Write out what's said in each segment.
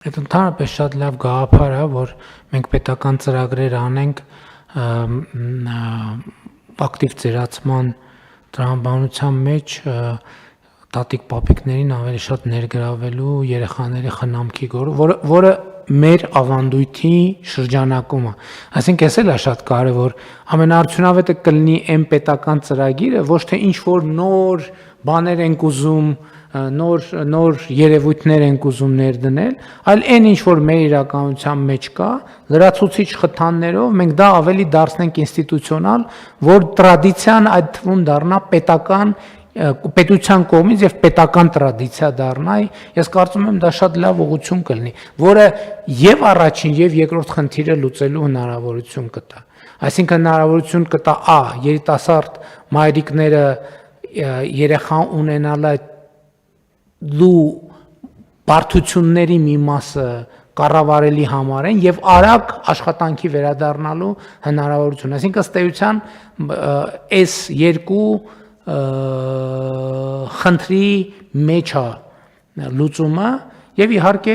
Այդ ընդհանրապես շատ լավ գաղափար է, որ մենք պետական ծրագրեր անենք ակտիվ ծերացման տրամաբանության մեջ տատիկ-պապիկներին ավելի շատ ներգրավելու երեխաների խնամքի գործը, որը մեր ավանդույթի շրջանակում է։ Այսինքն էս էլ է շատ կարևոր, ամենաարդյունավետը կլինի այն պետական ծրագիրը, ոչ թե ինչ-որ նոր բաներ ենք ուզում, նոր երևույթներ ենք ուզում ներդնել, այլ այն ինչ որ մեր իրականության մեջ կա, լրացուցիչ խթաններով մենք դա ավելի դարձնենք ինստիտուցիոնալ, որ տրադիցիան այդ թվում դառնա պետության կողմից եւ պետական տրադիցիա դառնա, ես կարծում եմ դա շատ լավ ուղղություն կլինի, որը եւ առաջին եւ երկրորդ խնդիրը լուծելու հնարավորություն կտա։ Այսինքն հնարավորություն կտա երիտասարդ մայրիկները երեխան ունենալը լու բարդությունների մի մասը կառավարելի համարեն եւ արագ աշխատանքի վերադառնալու հնարավորություն։ Այսինքն ըստ էության այս երկու խնդրի մեջ է լուծումը եւ իհարկե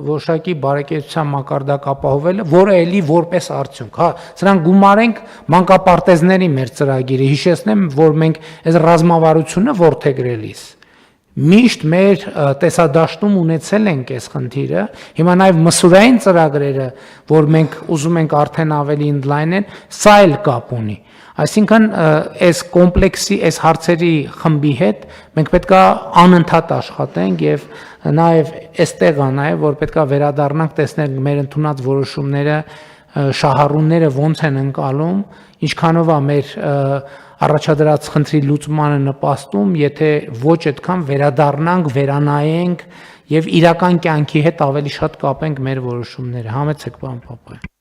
որոշակի բարեկեցության մակարդակ ապահովելը, որը էլի որպես արդյունք, սրանք գումարենք մանկապարտեզների մեր ծրագիրը, հիշեցնեմ, որ մենք այս ռազմավարությունը ворթեգրելիս միշտ մեր տեսադաշտում ունեցել ենք այս խնդիրը, հիմա նաև մսուրային ծրագրերը, որ մենք ուզում ենք արդեն ավելի ընդլայնեն, սա էլ կապ ունի։ Այսինքն այս կոմպլեքսի, այս հարցերի խմբի հետ մենք պետք է անընդհատ աշխատենք եւ նաև այստեղ է նաև որ պետք է վերադառնանք, տեսնենք մեր ընդունած որոշումները, շահառուները ոնց են ընկալում, ինչքանով է մեր առաջադրած խնդրի լուծմանը նպաստում, եթե ոչ այդքան վերադառնանք, վերանայենք եւ իրական կյանքի հետ ավելի շատ կապենք մեր որոշումները։ Համեցեք, պարոն Պապայան։